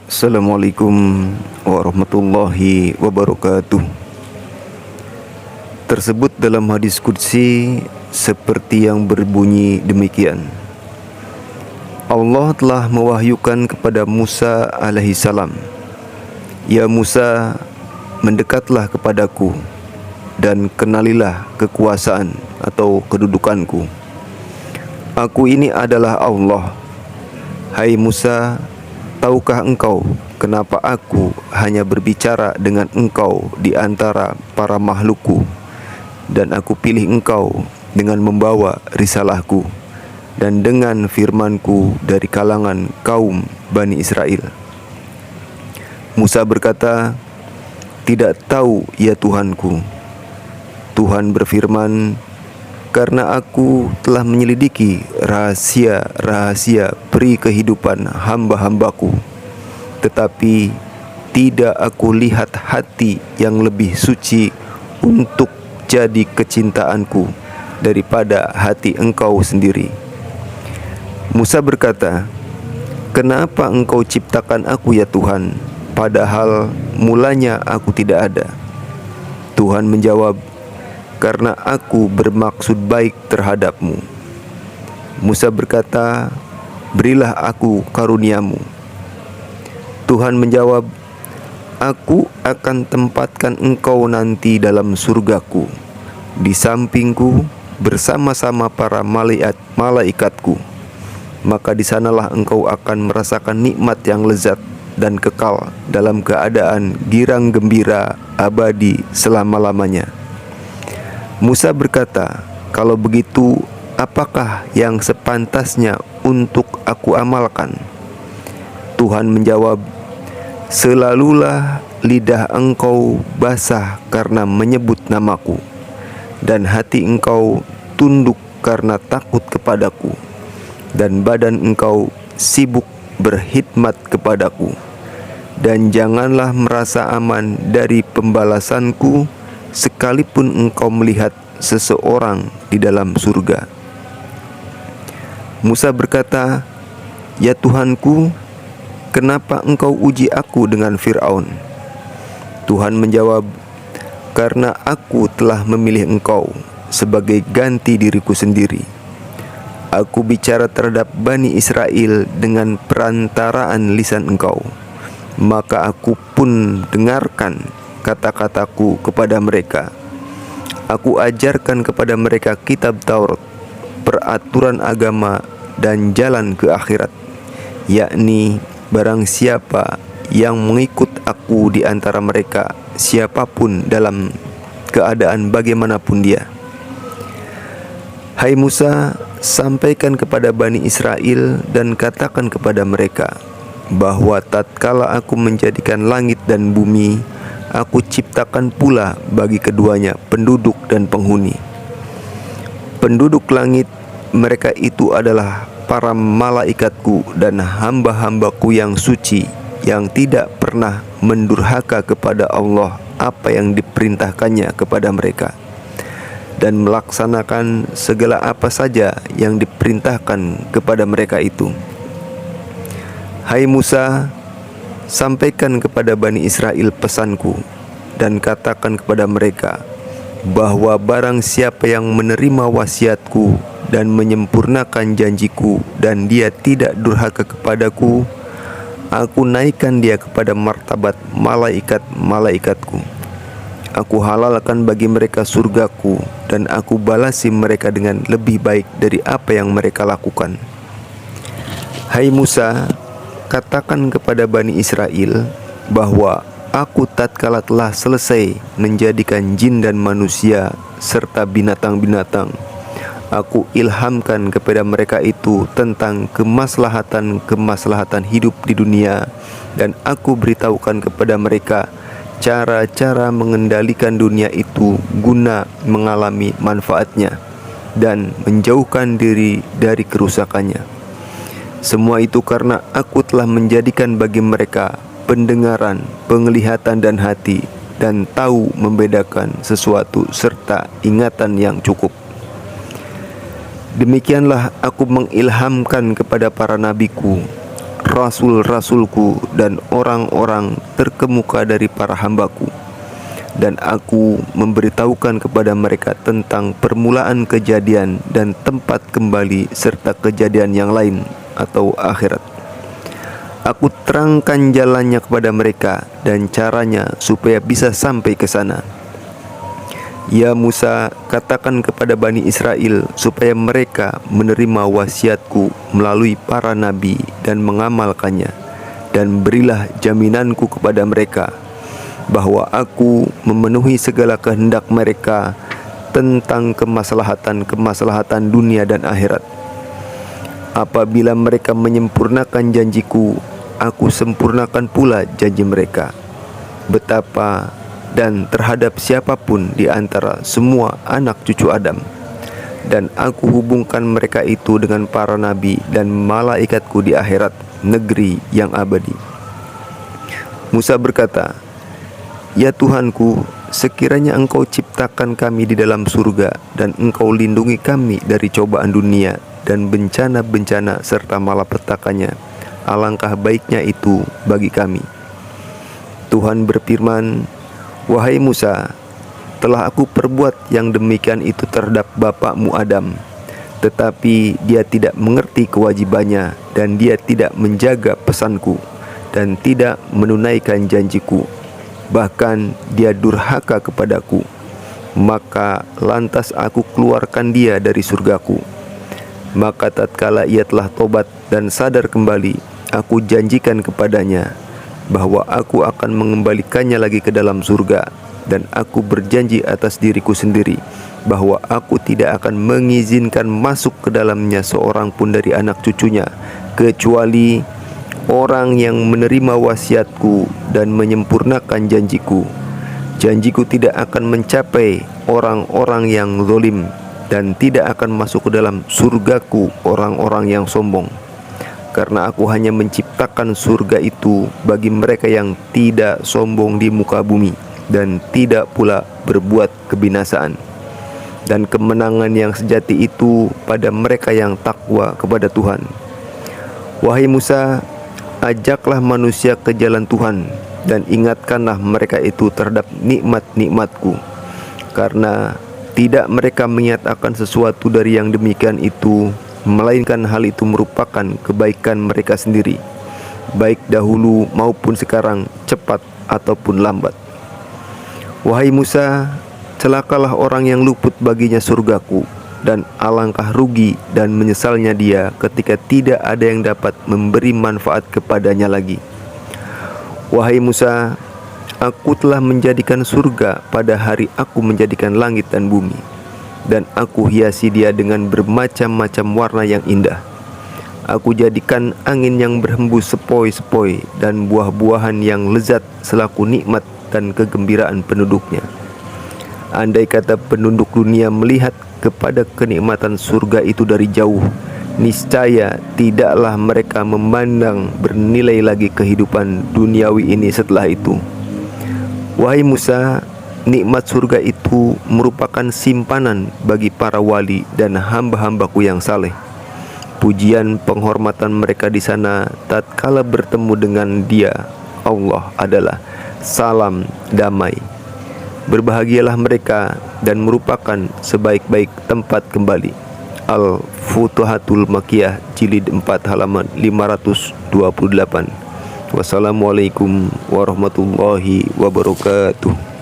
Assalamualaikum warahmatullahi wabarakatuh. Tersebut dalam hadis qudsi seperti yang berbunyi demikian. Allah telah mewahyukan kepada Musa alaihissalam, "Ya Musa, mendekatlah kepadaku dan kenalilah kekuasaan atau kedudukanku. Aku ini adalah Allah. Hai Musa, tahukah engkau kenapa aku hanya berbicara dengan engkau di antara para makhlukku, dan aku pilih engkau dengan membawa risalahku dan dengan firmanku dari kalangan kaum Bani Israel?" Musa berkata, "Tidak tahu ya Tuhanku." Tuhan berfirman, "Karena aku telah menyelidiki rahasia-rahasia peri kehidupan hamba-hambaku, tetapi tidak aku lihat hati yang lebih suci untuk jadi kecintaanku daripada hati engkau sendiri." Musa berkata, "Kenapa engkau ciptakan aku ya Tuhan, padahal mulanya aku tidak ada?" Tuhan menjawab, "Karena aku bermaksud baik terhadapmu." Musa berkata, "Berilah aku karuniamu." Tuhan menjawab, "Aku akan tempatkan engkau nanti dalam surgaku, di sampingku bersama-sama para malaikatku. Maka di sanalah engkau akan merasakan nikmat yang lezat dan kekal dalam keadaan girang gembira abadi selama-lamanya." Musa berkata, "Kalau begitu, apakah yang sepantasnya untuk aku amalkan?" Tuhan menjawab, "Selalulah lidah engkau basah karena menyebut namaku, dan hati engkau tunduk karena takut kepadaku, dan badan engkau sibuk berkhidmat kepadaku. Dan janganlah merasa aman dari pembalasanku sekalipun engkau melihat seseorang di dalam surga." Musa berkata, "Ya Tuhanku, kenapa engkau uji aku dengan Fir'aun?" Tuhan menjawab, "Karena aku telah memilih engkau sebagai ganti diriku sendiri. Aku bicara terhadap Bani Israel dengan perantaraan lisan engkau, maka aku pun dengarkan kata-kataku kepada mereka. Aku ajarkan kepada mereka kitab Taurat, peraturan agama, dan jalan ke akhirat, yakni barang siapa yang mengikut aku di antara mereka, siapapun dalam keadaan bagaimanapun dia. Hai Musa, sampaikan kepada Bani Israel dan katakan kepada mereka bahwa tatkala aku menjadikan langit dan bumi, aku ciptakan pula bagi keduanya penduduk dan penghuni. Penduduk langit, mereka itu adalah para malaikatku dan hamba-hambaku yang suci, yang tidak pernah mendurhaka kepada Allah apa yang diperintahkannya kepada mereka, dan melaksanakan segala apa saja yang diperintahkan kepada mereka itu. Hai Musa, sampaikan kepada Bani Israel pesanku dan katakan kepada mereka bahwa barang siapa yang menerima wasiatku dan menyempurnakan janjiku dan dia tidak durhaka kepadaku, aku naikkan dia kepada martabat malaikat-malaikatku. Aku halalkan bagi mereka surgaku dan aku balasi mereka dengan lebih baik dari apa yang mereka lakukan. Hai Musa, katakan kepada Bani Israel bahwa aku tatkala telah selesai menjadikan jin dan manusia serta binatang-binatang, aku ilhamkan kepada mereka itu tentang kemaslahatan hidup di dunia, dan aku beritahukan kepada mereka cara-cara mengendalikan dunia itu guna mengalami manfaatnya dan menjauhkan diri dari kerusakannya. Semua itu karena aku telah menjadikan bagi mereka pendengaran, penglihatan dan hati, dan tahu membedakan sesuatu serta ingatan yang cukup. Demikianlah aku mengilhamkan kepada para nabiku rasul-rasulku dan orang-orang terkemuka dari para hambaku. Dan aku memberitahukan kepada mereka tentang permulaan kejadian dan tempat kembali serta kejadian yang lain atau akhirat. Aku terangkan jalannya kepada mereka dan caranya supaya bisa sampai ke sana. Ya Musa, katakan kepada Bani Israel supaya mereka menerima wasiatku melalui para nabi dan mengamalkannya. Dan berilah jaminanku kepada mereka bahwa aku memenuhi segala kehendak mereka tentang kemaslahatan dunia dan akhirat. Apabila mereka menyempurnakan janjiku, aku sempurnakan pula janji mereka. Betapa dan terhadap siapapun di antara semua anak cucu Adam. Dan aku hubungkan mereka itu dengan para nabi dan malaikatku di akhirat, negeri yang abadi. Musa berkata, Ya Tuhanku, sekiranya Engkau ciptakan kami di dalam surga dan Engkau lindungi kami dari cobaan dunia dan bencana-bencana serta malapetakannya, alangkah baiknya itu bagi kami. Tuhan berfirman, Wahai Musa, telah aku perbuat yang demikian itu terhadap bapakmu Adam, tetapi dia tidak mengerti kewajibannya dan dia tidak menjaga pesanku dan tidak menunaikan janjiku. Bahkan dia durhaka kepadaku. Maka lantas aku keluarkan dia dari surgaku. Maka tatkala ia telah tobat dan sadar kembali, aku janjikan kepadanya bahwa aku akan mengembalikannya lagi ke dalam surga. Dan aku berjanji atas diriku sendiri bahwa aku tidak akan mengizinkan masuk ke dalamnya seorang pun dari anak cucunya, kecuali orang yang menerima wasiatku dan menyempurnakan janjiku. Janjiku tidak akan mencapai orang-orang yang zalim, dan tidak akan masuk ke dalam surgaku orang-orang yang sombong. Karena aku hanya menciptakan surga itu bagi mereka yang tidak sombong di muka bumi, dan tidak pula berbuat kebinasaan. Dan kemenangan yang sejati itu pada mereka yang takwa kepada Tuhan. Wahai Musa, ajaklah manusia ke jalan Tuhan dan ingatkanlah mereka itu terhadap nikmat-nikmatku, karena tidak mereka menyatakan sesuatu dari yang demikian itu, melainkan hal itu merupakan kebaikan mereka sendiri, baik dahulu maupun sekarang, cepat ataupun lambat. Wahai Musa, celakalah orang yang luput baginya surgaku, dan alangkah rugi dan menyesalnya dia ketika tidak ada yang dapat memberi manfaat kepadanya lagi. Wahai Musa, aku telah menjadikan surga pada hari aku menjadikan langit dan bumi, dan aku hiasi dia dengan bermacam-macam warna yang indah. Aku jadikan angin yang berhembus sepoi-sepoi dan buah-buahan yang lezat selaku nikmat dan kegembiraan penduduknya. Andai kata penduduk dunia melihat kepada kenikmatan surga itu dari jauh, niscaya tidaklah mereka memandang bernilai lagi kehidupan duniawi ini setelah itu. Wahai Musa, nikmat surga itu merupakan simpanan bagi para wali dan hamba-hambaku yang saleh. Pujian penghormatan mereka di sana tatkala bertemu dengan Dia, Allah, adalah salam damai. Berbahagialah mereka dan merupakan sebaik-baik tempat kembali. Al-Futuhatul Makkiyah jilid 4 halaman 528. Wassalamualaikum warahmatullahi wabarakatuh.